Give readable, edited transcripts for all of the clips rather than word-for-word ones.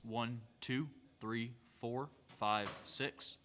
1, 2, 3, 4, 5, 6.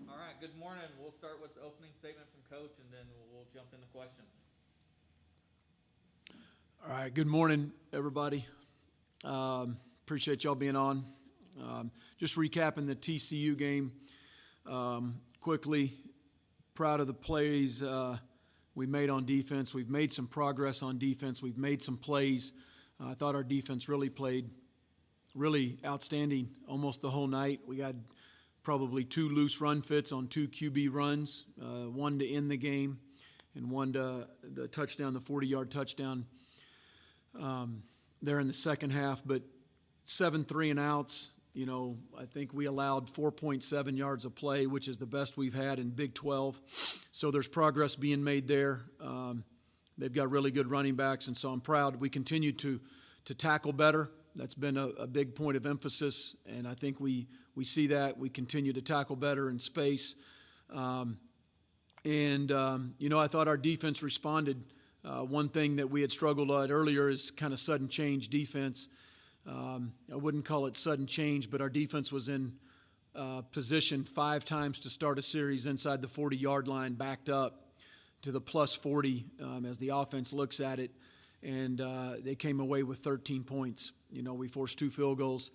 All right, good morning. We'll start with the opening statement from Coach, and then we'll jump into questions. All right, good morning, everybody. Appreciate y'all being on. Just recapping the TCU game quickly. Proud of the plays we made on defense. We've made some progress on defense. We've made some plays. I thought our defense really played really outstanding almost the whole night. We got probably 2 loose run fits on 2 QB runs, one to end the game and one to the touchdown, the 40-yard touchdown there in the second half. But 7 3-and-outs, I think we allowed 4.7 yards of play, which is the best we've had in Big 12. So there's progress being made there. They've got really good running backs, and so I'm proud. We continue to tackle better. That's been a big point of emphasis, and I think we see that. We continue to tackle better in space. I thought our defense responded. One thing that we had struggled at earlier is kind of sudden change defense. I wouldn't call it sudden change, but our defense was in position 5 times to start a series inside the 40-yard line, backed up to the plus 40 as the offense looks at it. And they came away with 13 points. We forced 2 field goals,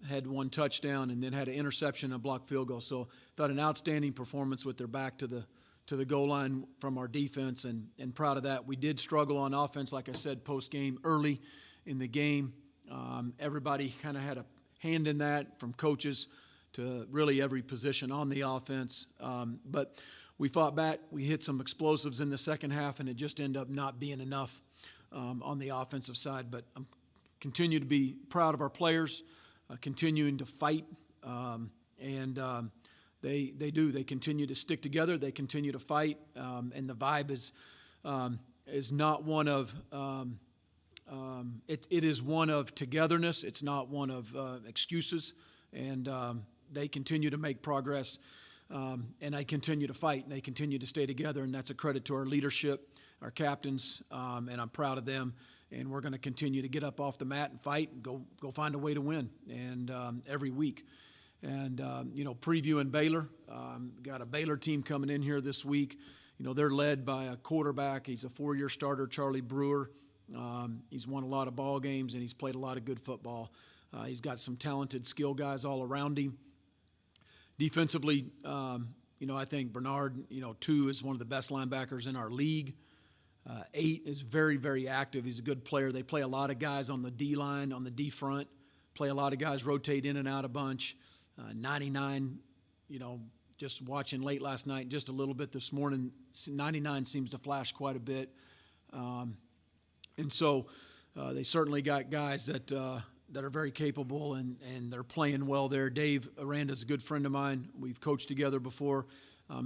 had 1 touchdown, and then had an interception and a blocked field goal. So thought an outstanding performance with their back to the goal line from our defense, and proud of that. We did struggle on offense, like I said, post-game, early in the game. Everybody kind of had a hand in that, from coaches to really every position on the offense. But we fought back. We hit some explosives in the second half, and it just ended up not being enough on the offensive side. But I'm continue to be proud of our players, continuing to fight, and they do. They continue to stick together. They continue to fight, and the vibe is not one of it is one of togetherness. It's not one of excuses, and they continue to make progress, and they continue to fight, and they continue to stay together, and that's a credit to our leadership, our captains, and I'm proud of them. And we're going to continue to get up off the mat and fight and go find a way to win, and every week. And previewing Baylor, got a Baylor team coming in here this week. They're led by a quarterback. He's a 4-year starter, Charlie Brewer. He's won a lot of ball games, and he's played a lot of good football. He's got some talented skill guys all around him. Defensively, I think Bernard, 2 is one of the best linebackers in our league. 8 is very, very active. He's a good player. They play a lot of guys on the D line, on the D front. Play a lot of guys, rotate in and out a bunch. 99, just watching late last night, just a little bit this morning, 99 seems to flash quite a bit. And so they certainly got guys that are very capable, and they're playing well there. Dave Aranda's a good friend of mine. We've coached together before.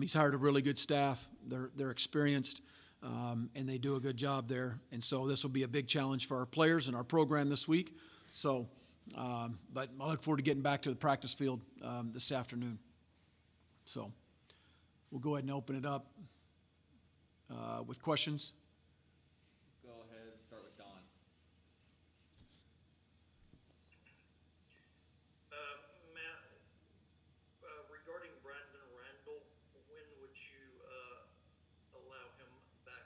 He's hired a really good staff. They're experienced. And they do a good job there. And so this will be a big challenge for our players and our program this week. So, but I look forward to getting back to the practice field this afternoon. So we'll go ahead and open it up with questions. Go ahead and start with Don. Matt, regarding Brandon Randall, when would you allow him back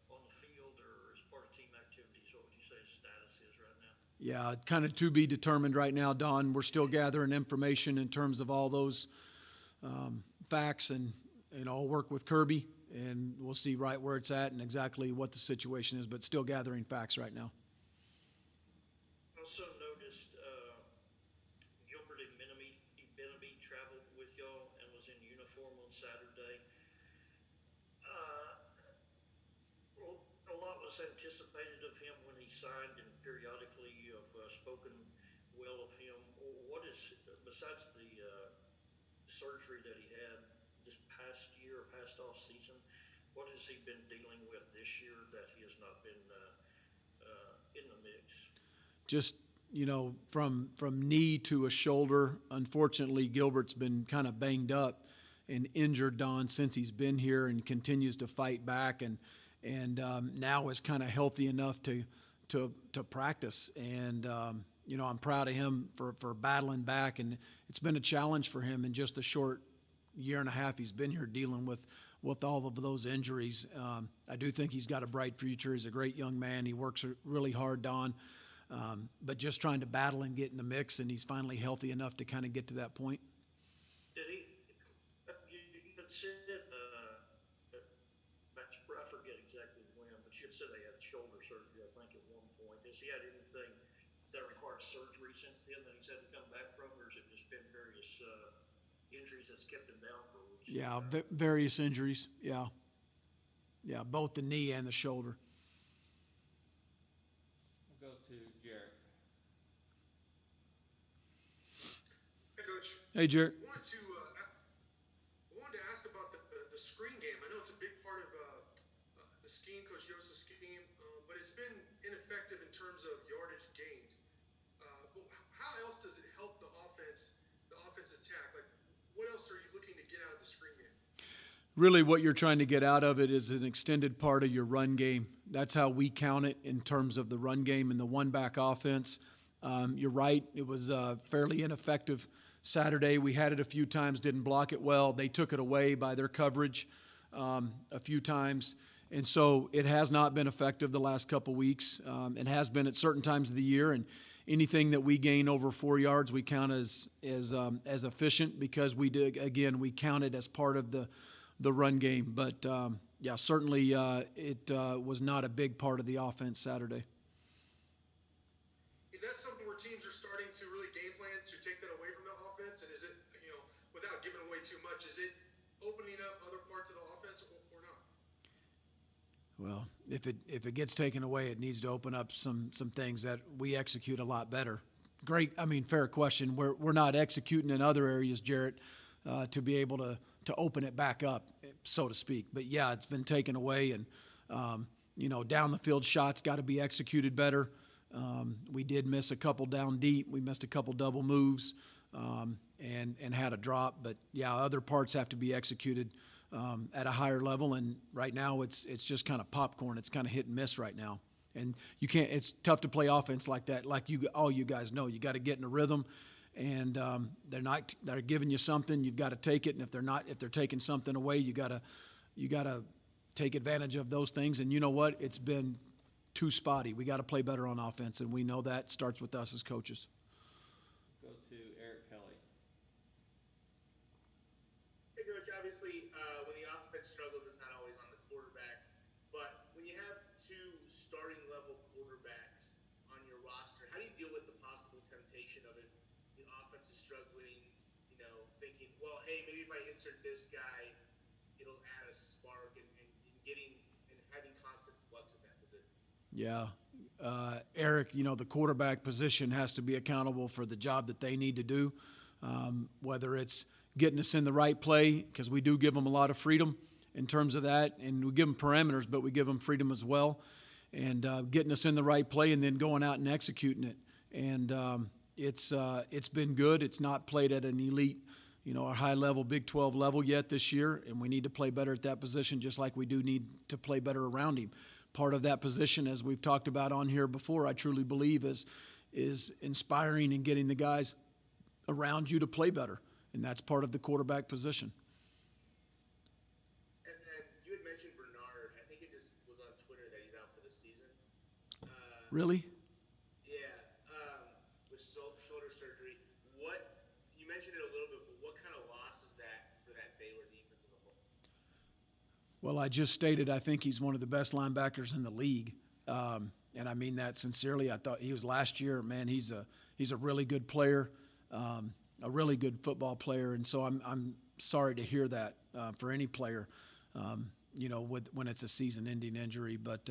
on the field or as part of team activities? What would you say his status is right now? Yeah, kind of to be determined right now, Don. We're still gathering information in terms of all those facts, and I'll work with Kirby, and we'll see right where it's at and exactly what the situation is, but still gathering facts right now. Also noticed Gilbert and Benamy traveled with y'all and was in uniform on Saturday. A lot was anticipated of him when he signed, and periodically you have spoken well of him. What is, besides the surgery that he had this past year, past off season. What has he been dealing with this year that he has not been in the mix? Just, from knee to a shoulder. Unfortunately, Gilbert's been kind of banged up and injured, Don, since he's been here, and continues to fight back, and now is kind of healthy enough to practice. And I'm proud of him for battling back, and it's been a challenge for him in just the short year and a half he's been here dealing with all of those injuries. I do think he's got a bright future. He's a great young man. He works really hard, Don. But just trying to battle and get in the mix, and he's finally healthy enough to kind of get to that point. Did he? You had said, I forget exactly when, but you had said they had shoulder surgery, I think, at one point. Has he had anything that requires surgery since then that he's had to come back from, or has it just been various injuries that's kept him down for weeks? Yeah, various injuries. Yeah, both the knee and the shoulder. We'll go to Jarrett. Hey, Coach. Hey, Jarrett. I wanted to ask about the screen game. I know it's a big part of the scheme, Coach Yosa's scheme, but it's been ineffective in terms of yardage gained. But how else does it help the offense attack? Like, what else are you looking to get out of the screen game? Really what you're trying to get out of it is an extended part of your run game. That's how we count it in terms of the run game and the one-back offense. You're right. It was fairly ineffective Saturday. We had it a few times, didn't block it well. They took it away by their coverage a few times. And so it has not been effective the last couple weeks. It has been at certain times of the year. And anything that we gain over 4 yards, we count as efficient, because we count it as part of the run game. But certainly it was not a big part of the offense Saturday. Is that something where teams are starting to really game plan to take that away from the offense? And is it, without giving away too much, is it opening up other parts of the offense or not? Well, if it gets taken away, it needs to open up some things that we execute a lot better. Great. Fair question. We're not executing in other areas, Jarrett, to be able to open it back up, so to speak. But yeah, it's been taken away, and down the field shots got to be executed better. We did miss a couple down deep. We missed a couple double moves, and had a drop. But yeah, other parts have to be executed at a higher level. And right now, it's just kind of popcorn. It's kind of hit and miss right now. And you can't. It's tough to play offense like that. Like all you guys know, you got to get in a rhythm. And they're giving you something, you've got to take it. And if they're taking something away, you got to take advantage of those things. And you know what? It's been too spotty. We got to play better on offense, and we know that starts with us as coaches. Go to Eric Kelly. Hey, Coach, obviously, when the offense struggles, it's not always on the quarterback. But when you have two starting-level quarterbacks on your roster, how do you deal with the possible temptation of it? The offense is struggling, thinking, well, hey, maybe if I insert this guy, it'll add a spark, and having constant flux in that position. Yeah. Eric, the quarterback position has to be accountable for the job that they need to do, whether it's getting us in the right play, because we do give them a lot of freedom in terms of that, and we give them parameters, but we give them freedom as well, and getting us in the right play and then going out and executing it. And it's been good. It's not played at an elite, a high-level Big 12 level yet this year, and we need to play better at that position, just like we do need to play better around him. Part of that position, as we've talked about on here before, I truly believe is inspiring and getting the guys around you to play better, and that's part of the quarterback position. And you had mentioned Bernard. I think it just was on Twitter that he's out for the season. Really? With shoulder surgery. You mentioned it a little bit, but what kind of loss is that for that Baylor defense as a whole? Well, I just stated I think he's one of the best linebackers in the league, and I mean that sincerely. I thought he was last year. Man, he's a really good player, a really good football player, and so I'm sorry to hear that for any player, when it's a season-ending injury. But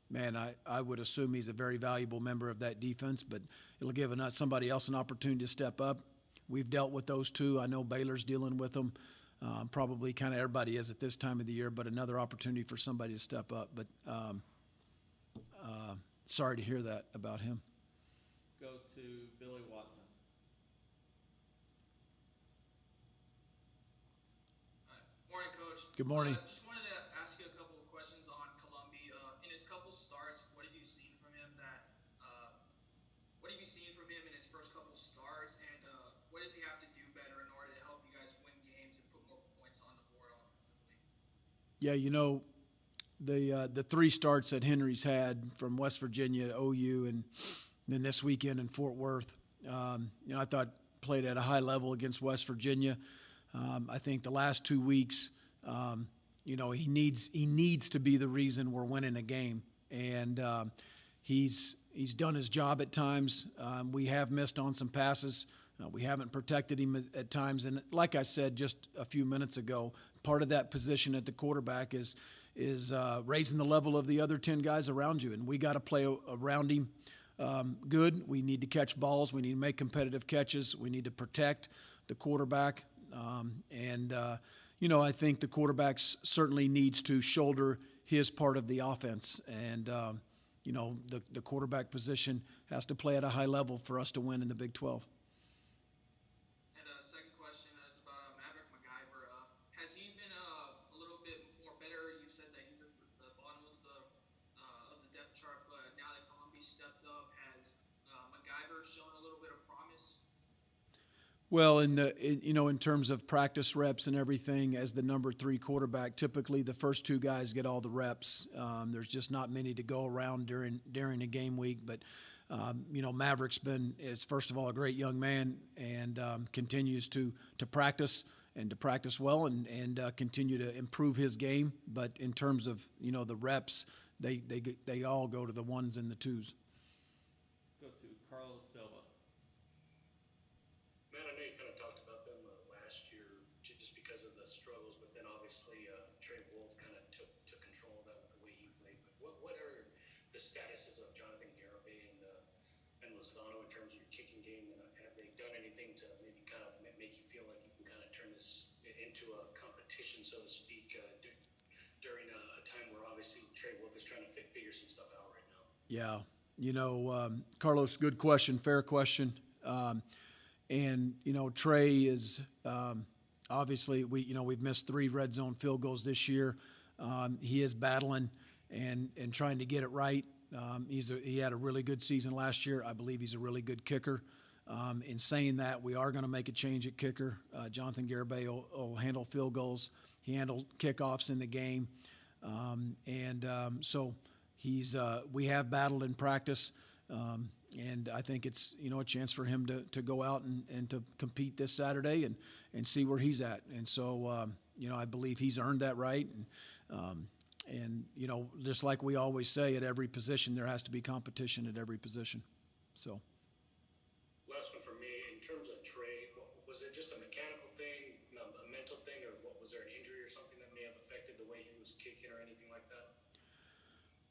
man, I would assume he's a very valuable member of that defense, but it'll give somebody else an opportunity to step up. we've dealt with those two. I know Baylor's dealing with them. Probably kind of everybody is at this time of the year, but another opportunity for somebody to step up. But sorry to hear that about him. Go to Billy Watson. Morning, Coach. Good morning. Just wanted to ask you a couple of questions on Colombi. In his couple starts, what have you seen from him in his first couple starts, and what does he have to do better in order to help you guys win games and put more points on the board offensively? Yeah, the three starts that Henry's had from West Virginia, OU, and then this weekend in Fort Worth, I thought played at a high level against West Virginia. I think the last 2 weeks, he needs to be the reason we're winning a game, and he's done his job at times. We have missed on some passes. We haven't protected him at times, and like I said just a few minutes ago, part of that position at the quarterback is raising the level of the other 10 guys around you, and we got to play around him good. We need to catch balls. We need to make competitive catches. We need to protect the quarterback. I think the quarterback certainly needs to shoulder his part of the offense. And, the quarterback position has to play at a high level for us to win in the Big 12. And second question is about Maverick MacGyver. Has he been a little bit more better? You said that he's at the bottom of the depth chart, but now that Colombi stepped up, has MacGyver shown a little bit of promise? Well, in terms of practice reps and everything, as the number 3 quarterback, typically the first 2 guys get all the reps. There's just not many to go around during a game week. But Maverick's is first of all a great young man and continues to practice and to practice well and continue to improve his game. But in terms of the reps, they all go to the 1s and the 2s. Go to Carlos Silva. Man, I know you kind of talked about them last year just because of the struggles, but then obviously Trey Wolf kind of took control of that with the way he played. But what are the statuses of Jonathan Garibay and Lozano in terms of your kicking game? And have they done anything to maybe kind of make you feel like you can kind of turn this into a competition, so to speak, during a time where obviously Trey Wolf is trying to figure some stuff out right now? Yeah. Carlos, good question, fair question. And Trey is obviously we've missed 3 red zone field goals this year. He is battling and trying to get it right. He had a really good season last year. I believe he's a really good kicker. In saying that, we are going to make a change at kicker. Jonathan Garibay will handle field goals. He handled kickoffs in the game, so we have battled in practice. And I think it's a chance for him to go out and to compete this Saturday and see where he's at. And so I believe he's earned that right. And just like we always say, at every position there has to be competition at every position. So. Last one for me. In terms of Trey, was it just a mechanical thing, a mental thing, or was there an injury or something that may have affected the way he was kicking or anything like that?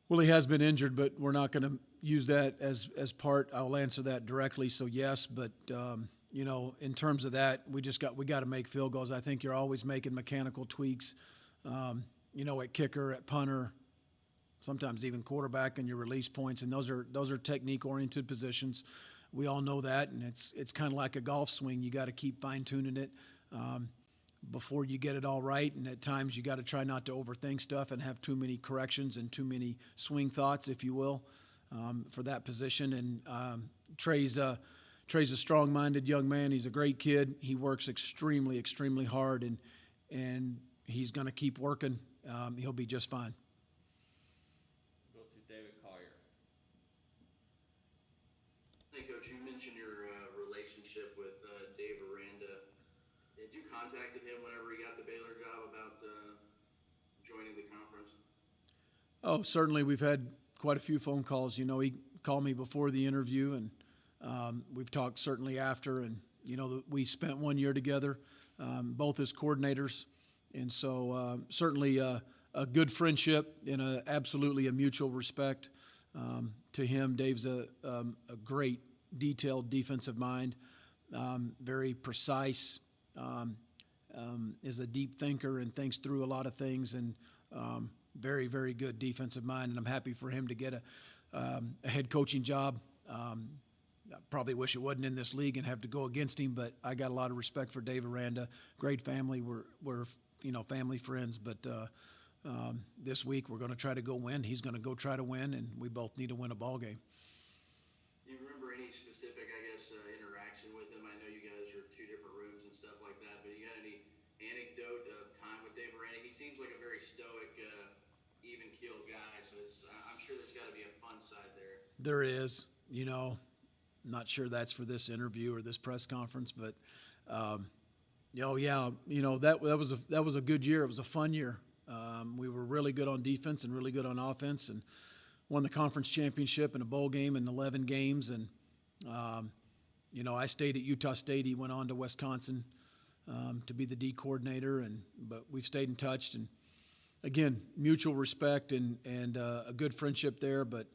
Well, he has been injured, but we're not going to use that as part. I'll answer that directly. So yes, but in terms of that, we got to make field goals. I think you're always making mechanical tweaks. At kicker, at punter, sometimes even quarterback, and your release points, and those are technique-oriented positions. We all know that, and it's kind of like a golf swing. You got to keep fine-tuning it before you get it all right, and at times you got to try not to overthink stuff and have too many corrections and too many swing thoughts, if you will, for that position. And Trey's a strong-minded young man. He's a great kid. He works extremely, extremely hard, and he's going to keep working. He'll be just fine. Go to David Collier. Hey, Coach, you mentioned your relationship with Dave Aranda. Had you contacted him whenever he got the Baylor job about joining the conference? Oh, certainly. We've had quite a few phone calls. He called me before the interview, and we've talked certainly after. And, we spent 1 year together, both as coordinators. And so certainly a good friendship and absolutely a mutual respect to him. Dave's a great, detailed defensive mind. very precise, is a deep thinker and thinks through a lot of things, and very, very good defensive mind. And I'm happy for him to get a head coaching job. I probably wish it wasn't in this league and have to go against him, but I got a lot of respect for Dave Aranda. Great family. We're family friends, but this week we're going to try to go win. He's going to go try to win, and we both need to win a ball game. Do you remember any specific, interaction with him? I know you guys are two different rooms and stuff like that, but you got any anecdote of time with Dave Aranda? He seems like a very stoic, even-keeled guy, so I'm sure there's got to be a fun side there. There is, not sure that's for this interview or this press conference, but that was a good year. It was a fun year. We were really good on defense and really good on offense, and won the conference championship and a bowl game in 11 games. And I stayed at Utah State. He went on to Wisconsin to be the D coordinator, but we've stayed in touch. And again, mutual respect and a good friendship there. But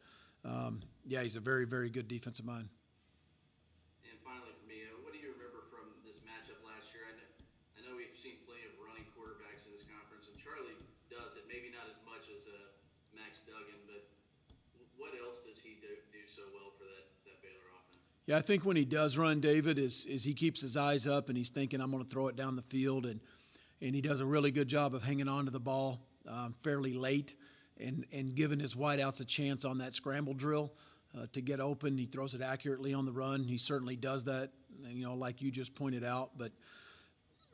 he's a very, very good defensive mind. And finally for me, what do you remember from this matchup last year? I know we've seen plenty of running quarterbacks in this conference, and Charlie does it, maybe not as much as Max Duggan, but what else does he do so well for that Baylor offense? Yeah, I think when he does run, David, is he keeps his eyes up and he's thinking, I'm going to throw it down the field, and he does a really good job of hanging on to the ball fairly late and giving his wideouts a chance on that scramble drill to get open. He throws it accurately on the run. He certainly does that, like you just pointed out. But,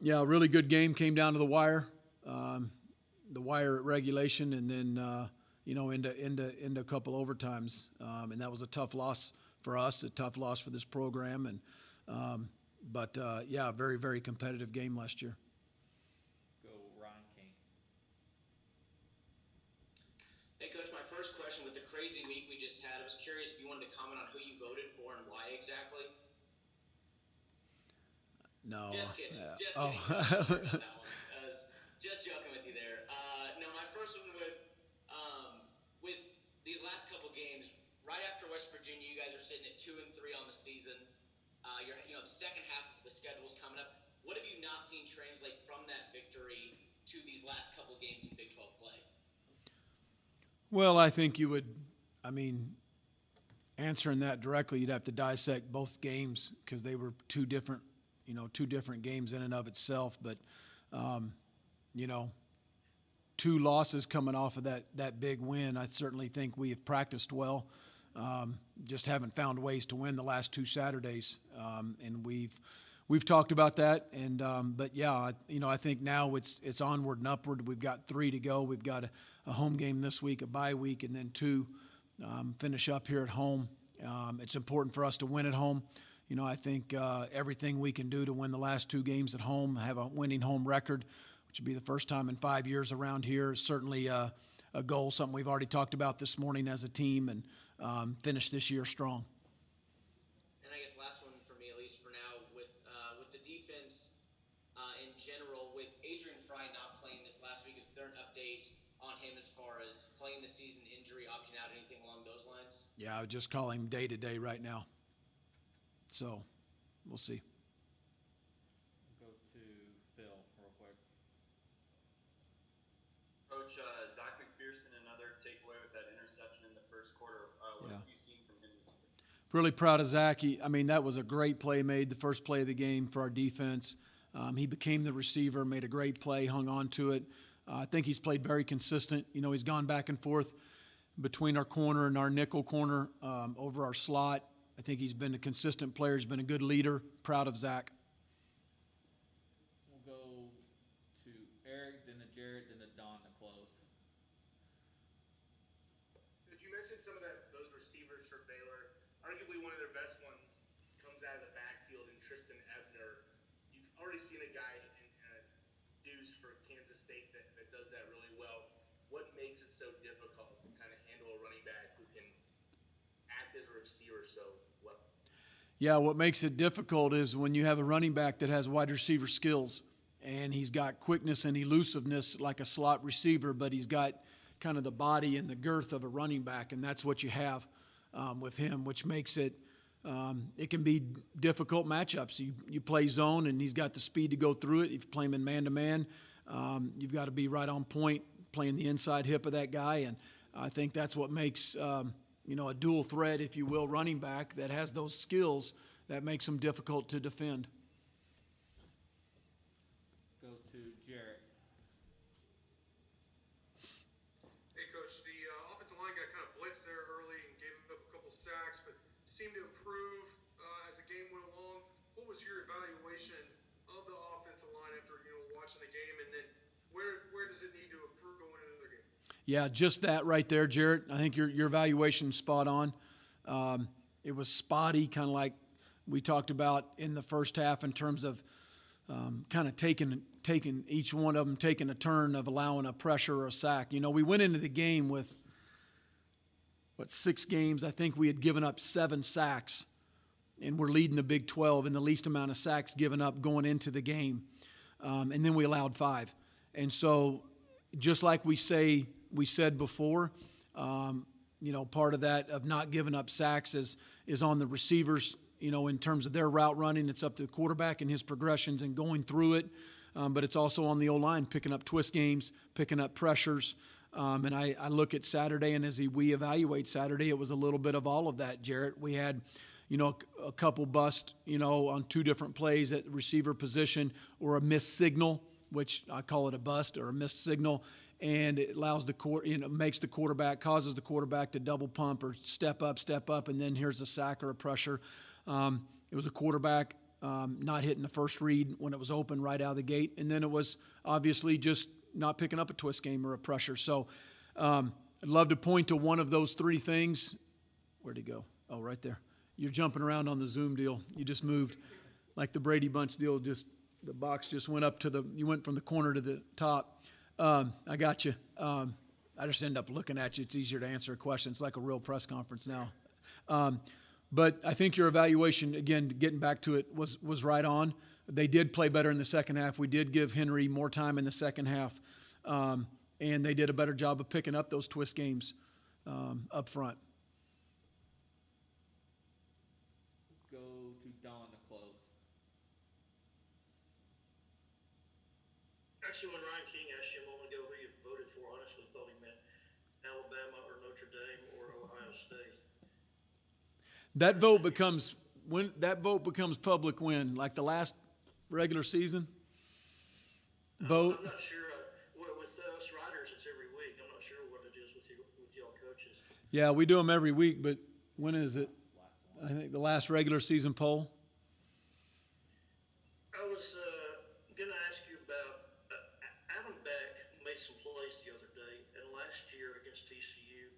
yeah, a really good game. Came down to the wire at regulation, and then, into a couple overtimes. And that was a tough loss for us, a tough loss for this program. And a very, very competitive game last year. Go Ryan King. Hey, Coach, my first question, with the crazy week we just had, I was curious if you wanted to comment on who you voted for and why exactly. No. Just kidding. Just Oh. kidding. That one. I was just joking with you there. No, my first one with these last couple games, right after West Virginia, you guys are sitting at 2-3 on the season. The second half of the schedule's coming up. What have you not seen translate from that victory to these last couple games in Big 12 play? Well, I think you would, answering that directly, you'd have to dissect both games because they were two different games in and of itself. But, two losses coming off of that big win, I certainly think we have practiced well. Just haven't found ways to win the last two Saturdays. And we've talked about that. And, I think now it's onward and upward. We've got 3 to go. We've got a home game this week, a bye week, and then 2 finish up here at home. It's important for us to win at home. I think everything we can do to win the last 2 games at home, have a winning home record, which would be the first time in 5 years around here, is certainly a goal, something we've already talked about this morning as a team, and finish this year strong. And I guess last one for me, at least for now, with the defense in general, with Adrian Fry not playing this last week, is there an update on him as far as playing the season, injury, opting out, anything along those lines? Yeah, I would just call him day to day right now. So, we'll see. We'll go to Phil real quick. Coach, Zach McPherson, another takeaway with that interception in the first quarter. What have you seen from him this year? Really proud of Zach. That was a great play made, the first play of the game for our defense. He became the receiver, made a great play, hung on to it. I think he's played very consistent. He's gone back and forth between our corner and our nickel corner over our slot. I think he's been a consistent player. He's been a good leader. Proud of Zach. We'll go to Eric, then to Jared, then to Don to close. As you mentioned, some of those receivers for Baylor, arguably one of their best ones comes out of the backfield in Tristan Ebner. You've already seen a guy in Deuce for Kansas State that does that really well. What makes it so difficult to kind of handle a running back who can act as a receiver so well? Yeah, what makes it difficult is when you have a running back that has wide receiver skills, and he's got quickness and elusiveness like a slot receiver, but he's got kind of the body and the girth of a running back, and that's what you have with him, which makes it it can be difficult matchups. You play zone, and he's got the speed to go through it. If you play him in man-to-man, you've got to be right on point, playing the inside hip of that guy. And I think that's what makes, a dual threat, if you will, running back that has those skills that makes him difficult to defend. Go to Jarrett. Hey, Coach, the offensive line got kind of blitzed there early and gave up a couple sacks, but seemed to improve as the game went along. What was your evaluation of the offensive line after watching the game, and then where does it need to improve going into the game? Yeah, just that right there, Jarrett. I think your evaluation's spot on. It was spotty, kind of like we talked about in the first half in terms of kind of taking each one of them, taking a turn of allowing a pressure or a sack. We went into the game with, 6 games. I think we had given up 7 sacks, and we're leading the Big 12 in the least amount of sacks given up going into the game. And then we allowed 5. And so just like we said before, part of that of not giving up sacks is on the receivers, in terms of their route running. It's up to the quarterback and his progressions and going through it. But it's also on the O-line, picking up twist games, picking up pressures. And I look at Saturday, and we evaluate Saturday, it was a little bit of all of that, Jarrett. We had, a couple busts, on 2 different plays at the receiver position, or a missed signal, which I call it a bust or a missed signal. And it allows makes the quarterback, causes the quarterback to double pump or step up, and then here's a sack or a pressure. It was a quarterback not hitting the first read when it was open right out of the gate, and then it was obviously just not picking up a twist game or a pressure. So I'd love to point to one of those 3 things. Where'd he go? Oh, right there. You're jumping around on the Zoom deal. You just moved like the Brady Bunch deal. Just the box just went up you went from the corner to the top. I got you. I just end up looking at you. It's easier to answer a question. It's like a real press conference now. But I think your evaluation, again, getting back to it, was right on. They did play better in the second half. We did give Henry more time in the second half, and they did a better job of picking up those twist games up front. Go to Don to close. Actually, when Ryan King asked you a moment ago who you voted for, I honestly thought he meant Alabama or Notre Dame or Ohio State. That vote becomes public when, like the last regular season vote. I'm not sure. With us writers, it's every week. I'm not sure what it is with y'all coaches. Yeah, we do them every week, but when is it? I think the last regular season poll. I was going to ask you about Adam Beck made some plays the other day, and last year against TCU,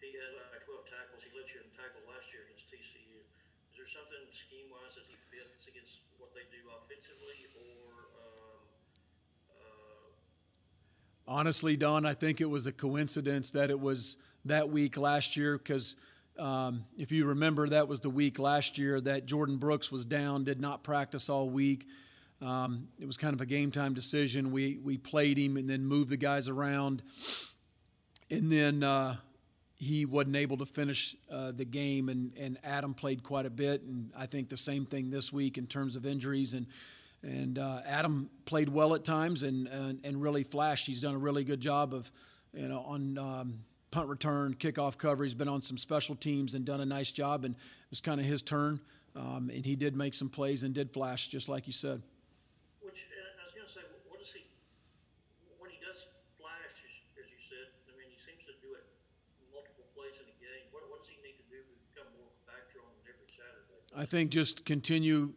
he had like 12 tackles. He led you in tackle last year against TCU. Is there something scheme-wise that he fits against what they do offensively, or Honestly, Don, I think it was a coincidence that it was that week last year because if you remember, that was the week last year that Jordan Brooks was down, did not practice all week. It was kind of a game-time decision. We played him and then moved the guys around. And then he wasn't able to finish the game, and Adam played quite a bit. And I think the same thing this week in terms of injuries. And Adam played well at times and really flashed. He's done a really good job of, on punt return, kickoff cover. He's been on some special teams and done a nice job. And it was kind of his turn. And he did make some plays and did flash, just like you said. which I was going to say, what does he, when he does flash, as you said, I mean, he seems to do it multiple plays in a game. What does he need to do to become more of a factor on every Saturday? I think just continue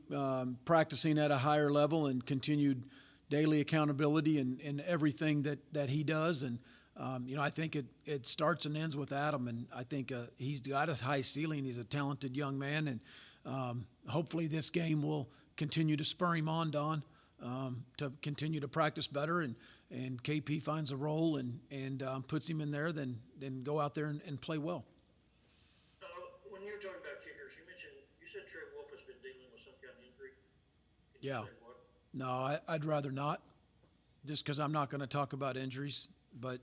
practicing at a higher level and continued daily accountability in everything that he does. And, I think it starts and ends with Adam. And I think he's got a high ceiling. He's a talented young man. And hopefully this game will continue to spur him on, Don, to continue to practice better. And KP finds a role and puts him in there, then go out there and play well. When you were talking about kickers, you said Trey Wolf has been dealing with some kind of injury. Can you Yeah. say what? No, I'd rather not, just because I'm not going to talk about injuries. But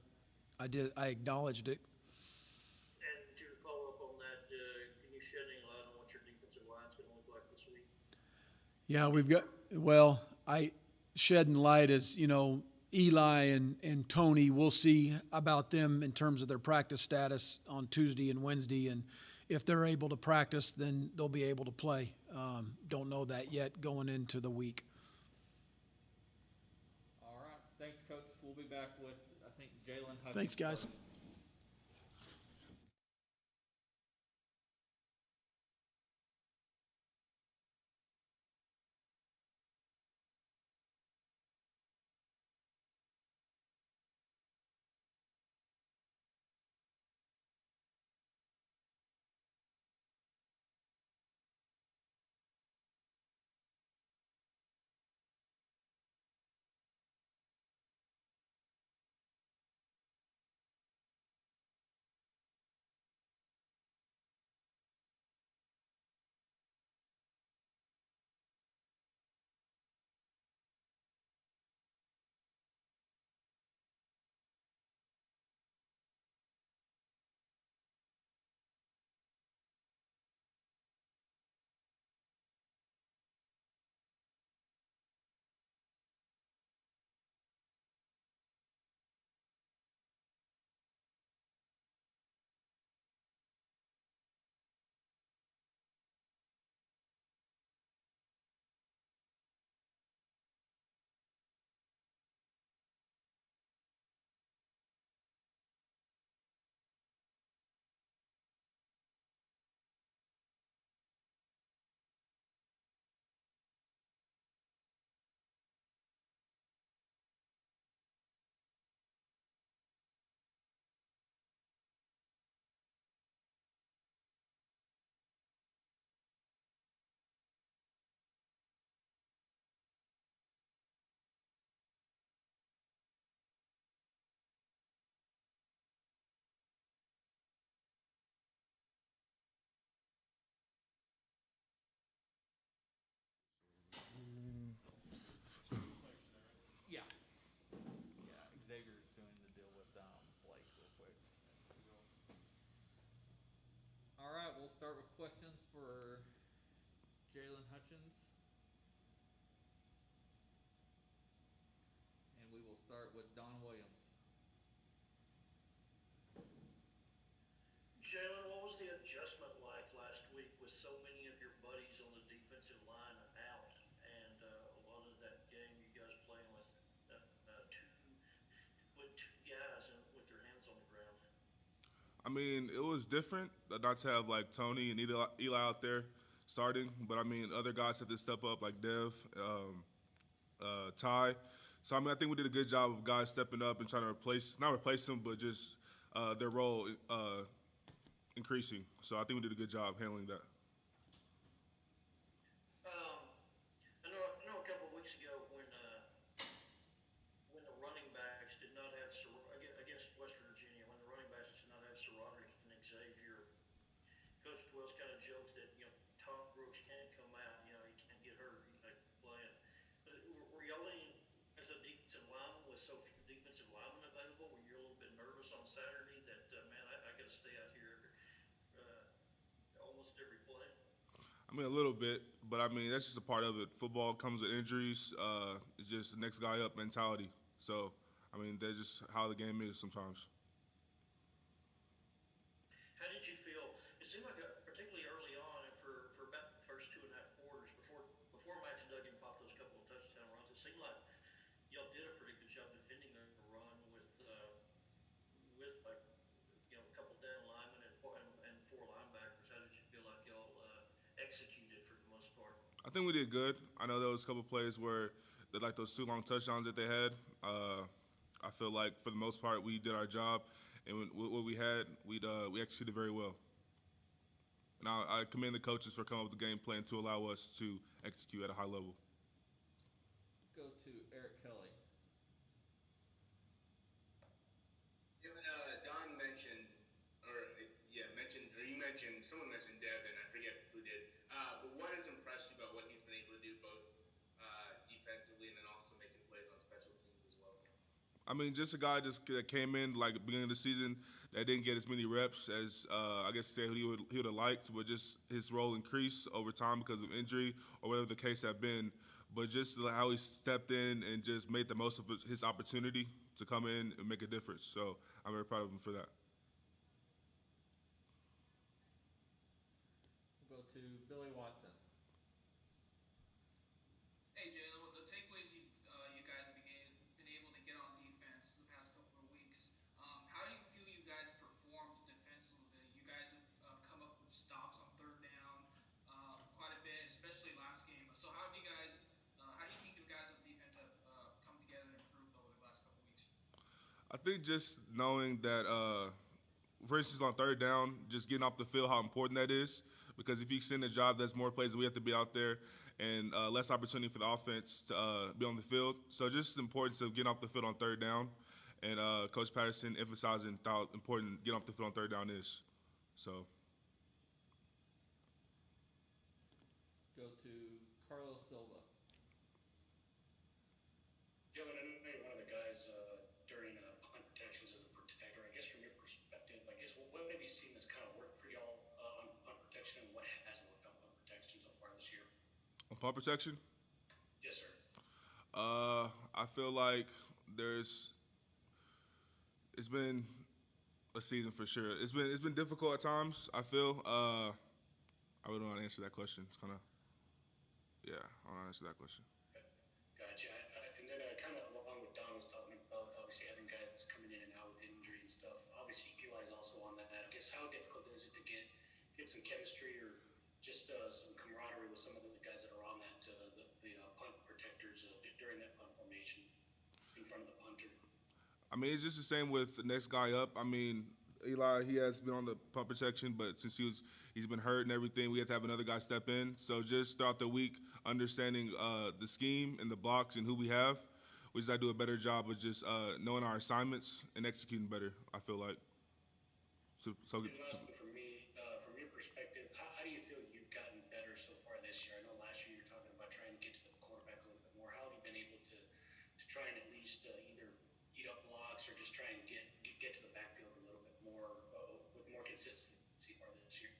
I acknowledged it. And to follow up on that, can you shed any light on what your defensive line Yeah, we've got, well, I shedding light as, Eli and Tony, we'll see about them in terms of their practice status on Tuesday and Wednesday. And if they're able to practice, then they'll be able to play. Don't know that yet going into the week. All right, thanks, Coach. We'll be back with, I think, Jalen Hutchins. Thanks, guys. first. Yeah. Yeah, Xavier's doing the deal with Blake real quick. All right, we'll start with questions for Jalen Hutchins. And we will start with Don Williams. Jalen, what was the adjustment like last week with so many of your buddies on the defensive line out, and a lot of that game you guys playing with two guys and with their hands on the ground? I mean, it was different not to have like Tony and Eli out there starting, but I mean, other guys had to step up like Dev, Ty. So I mean, I think we did a good job of guys stepping up and trying to not replace them, but just their role increasing. So I think we did a good job handling that. I know a couple of weeks ago when the running backs did not have against West Virginia, when the running backs did not have Sir Roderick and Xavier, Coach Wells kind of jokes that Tom Brooks can't come out, he can't get hurt, he can't play. Were y'all as a defensive lineman with so few defensive linemen available? Were you a little bit nervous on Saturday that man, I got to stay out here almost every play? I mean, a little bit, but I mean, that's just a part of it. Football comes with injuries. It's just the next guy up mentality. So, I mean, that's just how the game is sometimes. How did you feel? It seemed like, particularly early on, and for about the first 2.5 quarters, before Max Duggan popped those couple of touchdown runs, it seemed like y'all did a pretty good job defending the run with like a couple down linemen and four linebackers. How did you feel like y'all executed for the most part? I think we did good. I know there was a couple plays where like those 2 long touchdowns that they had. I feel like for the most part we did our job, and what we had, we executed very well. And I commend the coaches for coming up with the game plan to allow us to execute at a high level. Go to Eric Kelly. Don mentioned, you mentioned, someone mentioned Devin, I forget who did. But what has impressed you about what he's been able to do both defensively and then also making plays on special teams as well? I I mean, just a guy that came in like beginning of the season that didn't get as many reps as I guess say he would have liked, but just his role increased over time because of injury or whatever the case have been. But just how he stepped in and just made the most of his opportunity to come in and make a difference. So I'm very proud of him for that. We'll go to Billy Watson. Hey Jalen, with the takeaways you guys have been able to get on defense the past couple of weeks, how do you feel you guys performed defensively? You guys have come up with stops on third down quite a bit, especially last game. So how do you think you guys on defense have come together and improved over the last couple of weeks? I think just knowing that, for instance, on third down, just getting off the field, how important that is. Because if you extend the job, that's more plays that we have to be out there and less opportunity for the offense to be on the field. So just the importance of getting off the field on third down. And Coach Patterson emphasizing how important getting off the field on third down is. So. Go to Carlos Silva. Dylan, I know you're one of the guys during punt protections as a protector. I guess from your perspective, what have you seen that's kind of worked for y'all on punt protection, and what hasn't worked on punt protection so far this year? On punt protection? Yes, sir. I feel like it's been a season for sure. It's been difficult at times. I feel. I really don't want to answer that question. It's kind of. Yeah, I don't want to answer that question. Gotcha. And then kind of along with Don was talking about, obviously having guys coming in and out with injury and stuff. Obviously Eli's also on that. I guess how difficult is it to get some chemistry or just some camaraderie with some of the guys that are on that the punt protectors during that punt formation in front of the punter? I mean, it's just the same with the next guy up. I mean, Eli, he has been on the punt protection, but since he's been hurt and everything, we have to have another guy step in. So just throughout the week, understanding the scheme and the blocks and who we have, we just got to do a better job of just knowing our assignments and executing better, I feel like. And last one from me, from your perspective, how do you feel you've gotten better so far this year? I know last year you were talking about trying to get to the quarterback a little bit more. How have you been able to try and at least either eat up blocks or just try and get to the backfield a little bit more with more consistency far this year?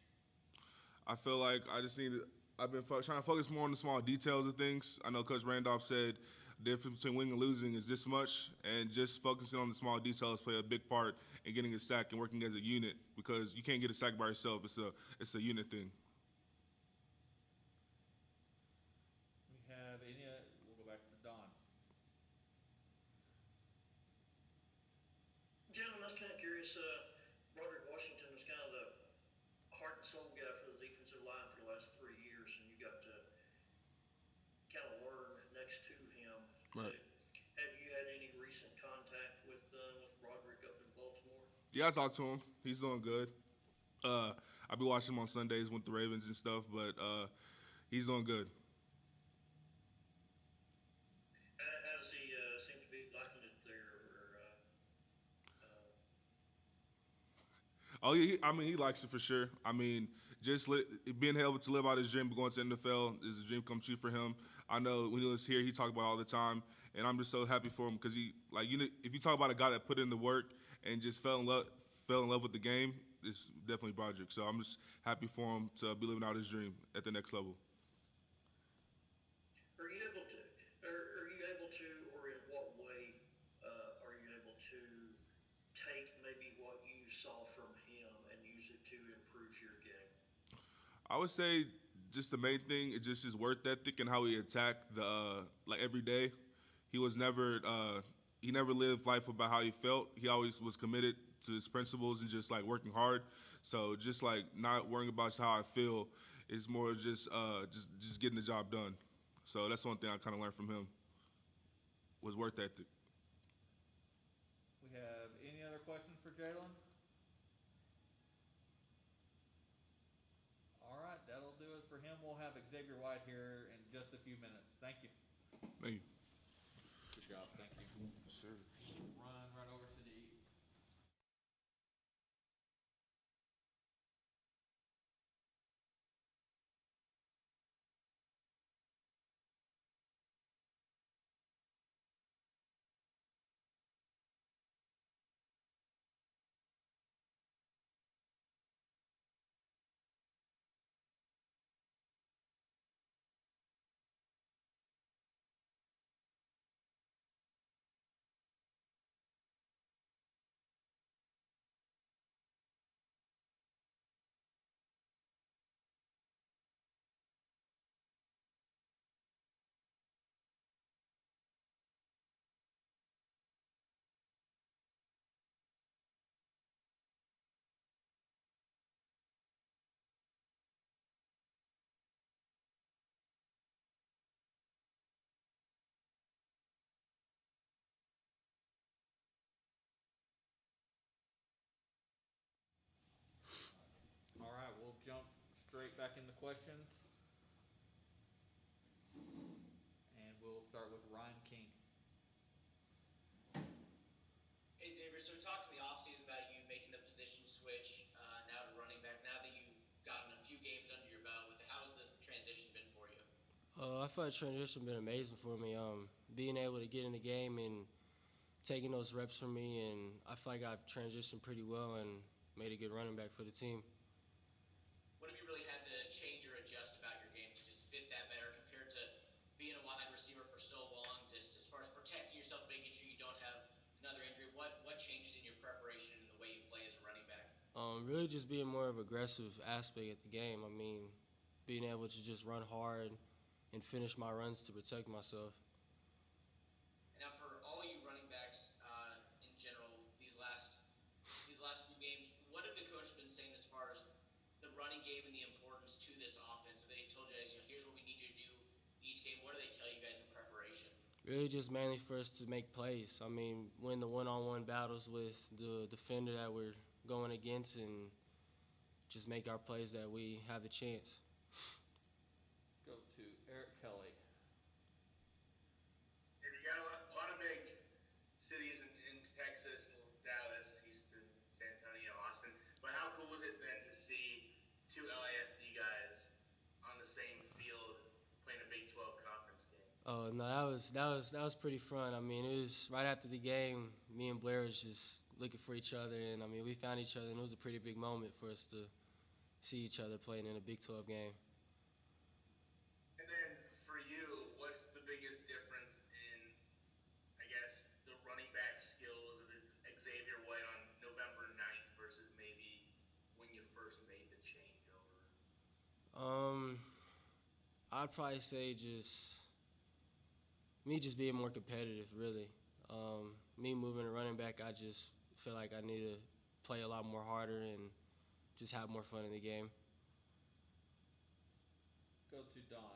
I feel like I've been trying to focus more on the small details of things. I know Coach Randolph said the difference between winning and losing is this much, and just focusing on the small details play a big part in getting a sack and working as a unit, because you can't get a sack by yourself. It's a unit thing. We have we'll go back to Don. Gentlemen, I was kind of curious. Roderick Washington was kind of the heart and soul guy for the defensive line for the last 3 years, and you got to kind of learn next to him. Right. Have you had any recent contact with Roderick up in Baltimore? Yeah, I talked to him. He's doing good. I'll be watching him on Sundays with the Ravens and stuff, but he's doing good. How does he seem to be liking it there? Oh, yeah, he likes it for sure. I mean, just being able to live out his dream of going to the NFL is a dream come true for him. I know when he was here, he talked about it all the time, and I'm just so happy for him because if you talk about a guy that put in the work and just fell in love with the game, it's definitely Broderick. So I'm just happy for him to be living out his dream at the next level. Are you able to, or in what way are you able to take maybe what you saw from him and use it to improve your game? I would say just the main thing is just his work ethic and how he attacked every day. He never lived life about how he felt. He always was committed to his principles and just working hard. So just not worrying about how I feel is more just getting the job done. So that's one thing I kind of learned from him was work ethic. We have any other questions for Jalen? All right, that'll do it for him. We'll have Xavier White here in just a few minutes. Thank you. Thank you. Good job. Thank you. Sure. Run right over to back into questions. And we'll start with Ryan King. Hey Xavier, so we talked in the offseason about you making the position switch now to running back. Now that you've gotten a few games under your belt with it, how's this transition been for you? I feel like transition been amazing for me. Being able to get in the game and taking those reps from me, and I feel like I've transitioned pretty well and made a good running back for the team. What have you really had to change or adjust about your game to just fit that better compared to being a wide receiver for so long, just as far as protecting yourself, making sure you don't have another injury? What changes in your preparation and the way you play as a running back? Really just being more of an aggressive aspect at the game. I mean, being able to just run hard and finish my runs to protect myself. And now for all you running backs in general, these last few games, what have the coaches been saying as far as the running game and the importance to this offense? Have they told you guys, here's what we need you to do each game? What do they tell you guys in preparation? Really just mainly for us to make plays. I mean, win the one-on-one battles with the defender that we're going against and just make our plays that we have a chance. Go to Eric Kelly. And you got a lot of big cities in Texas, Dallas, Houston, San Antonio, Austin. But how cool was it then to see two LASD guys on the same field playing a Big 12 conference game? Oh no, that was pretty fun. I mean, it was right after the game. Me and Blair was just looking for each other, and I mean, we found each other, and it was a pretty big moment for us to see each other playing in a Big 12 game. And then for you, what's the biggest difference in, I guess, the running back skills of Xavier White on November 9th versus maybe when you first made the changeover? I'd probably say just me just being more competitive, really. Me moving to running back, I just feel like I need to play a lot more harder and just have more fun in the game. Go to Don.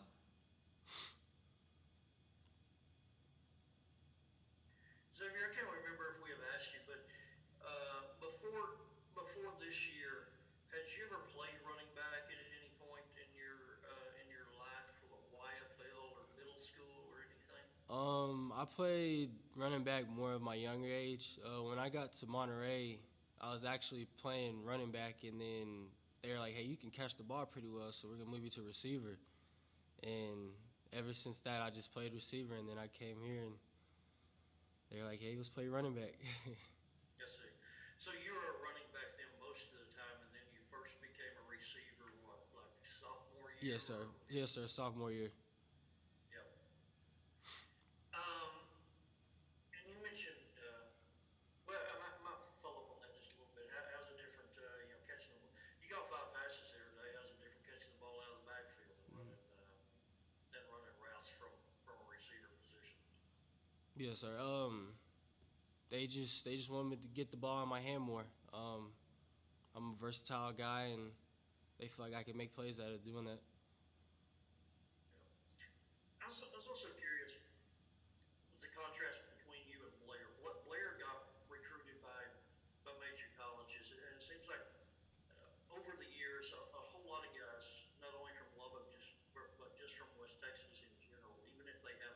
Xavier, I can't remember if we have asked you, but before this year, had you ever played running back at any point in your life, YFL or middle school or anything? I played running back more of my younger age. When I got to Monterey, I was actually playing running back, and then they were like, hey, you can catch the ball pretty well, so we're going to move you to receiver. And ever since that, I just played receiver, and then I came here, and they were like, hey, let's play running back. Yes, sir. So you were a running back then most of the time, and then you first became a receiver, what, like sophomore year? Yes, sir. Yes, sir, sophomore year. Yep. And you mentioned, well, I might follow up on that just a little bit. How's it different, catching the ball? You got 5 passes there today. How's it different catching the ball out of the backfield than running routes from a receiver position? Yes, sir. They just want me to get the ball in my hand more. I'm a versatile guy, and they feel like I can make plays out of doing that. I was also curious, the contrast between you and Blair. Blair got recruited by major colleges, and it seems like over the years, a whole lot of guys, not only from Lubbock, but just from West Texas in general, even if they have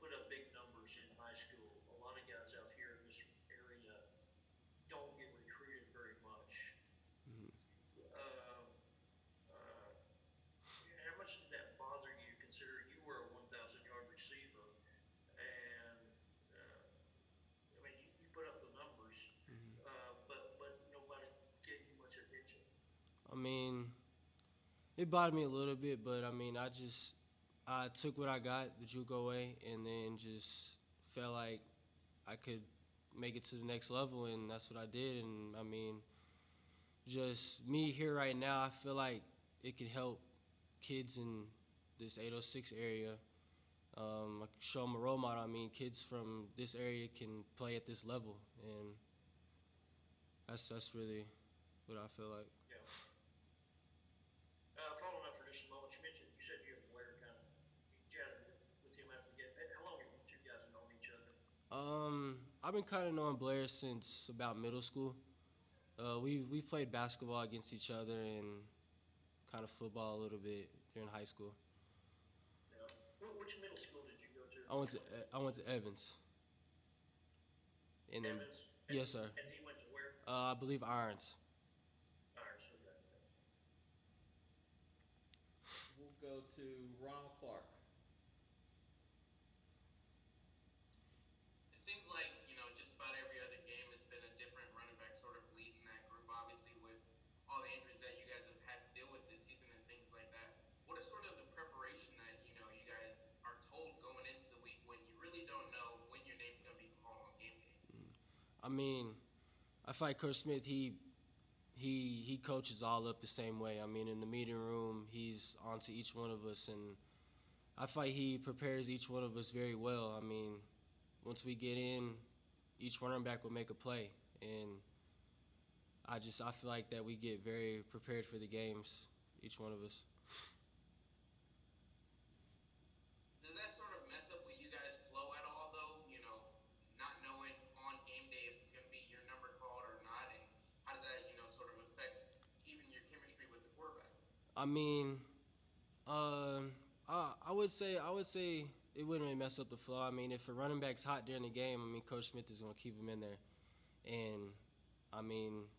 put up big numbers in high school, a lot of guys out here in this area don't get recruited very much. Mm-hmm. How much did that bother you, considering you were a 1,000-yard receiver, and I mean you put up the numbers, but nobody gave you much attention? I mean, it bothered me a little bit, but I mean, I took what I got the JUCO way, and then just felt like I could make it to the next level, and that's what I did. And I mean, just me here right now, I feel like it could help kids in this 806 area. I could show them a role model. I mean, kids from this area can play at this level, and that's really what I feel like. Yeah. Following up for just a moment, you said you and Blair kind of chatted with him after the game. How long have you two guys known each other? I've been kind of knowing Blair since about middle school. We played basketball against each other, and kind of football a little bit during high school. Yeah. Which middle school did you go to? I went to Evans. And then, Evans? yes, sir. And he went to where? I believe Irons. Ours, okay. We'll go to Ronald Clark. It seems like, just about every other game, it's been a different running back sort of leading that group, obviously, with all the injuries that you guys have had to deal with this season and things like that. What is sort of the preparation that, you guys are told going into the week when you really don't know when your name's going to be called on game day? I mean, I feel like Coach Smith, he coaches all up the same way. I mean, in the meeting room, he's on to each one of us, and I feel like he prepares each one of us very well. I mean, once we get in, each running back will make a play, and I feel like that we get very prepared for the games, each one of us. Does that sort of mess up with you guys' flow at all, though? Not knowing on game day if it's going to be your number called or not, and how does that, sort of affect even your chemistry with the quarterback? I mean, I would say it wouldn't really mess up the flow. I mean, if a running back's hot during the game, I mean, Coach Smith is going to keep him in there. And, I mean,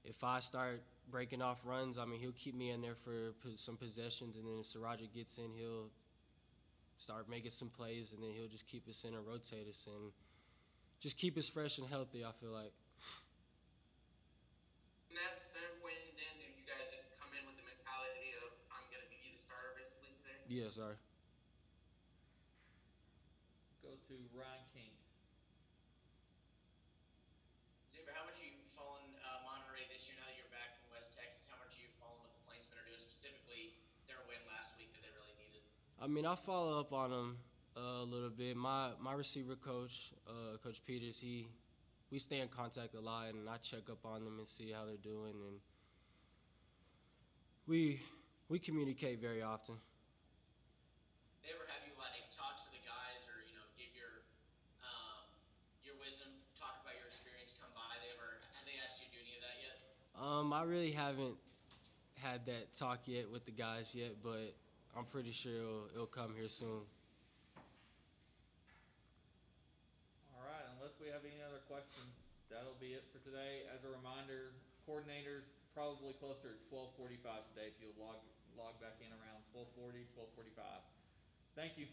if I start breaking off runs, I mean, he'll keep me in there for some possessions, and then if Saraja gets in, he'll start making some plays, and then he'll just keep us in and rotate us and just keep us fresh and healthy, I feel like. And that's when then do you guys just come in with the mentality of I'm going to be the starter basically today? Yes, sir. Go to Ryan King. Silva, how much are you following Monterey this year now that you're back in West Texas? How much are you following what the Plainsmen are doing, specifically their win last week that they really needed? I mean, I follow up on them a little bit. My receiver coach, Coach Peters, we stay in contact a lot, and I check up on them and see how they're doing, and we communicate very often. They ever have you talk to the guys or give your wisdom, talk about your experience, come by? Have they asked you to do any of that yet? I really haven't had that talk yet with the guys yet, but I'm pretty sure it'll come here soon. All right, unless we have any other questions, that'll be it for today. As a reminder, coordinators probably closer at 12:45 today if you'll log back in around 12:40, 12:45. Thank you.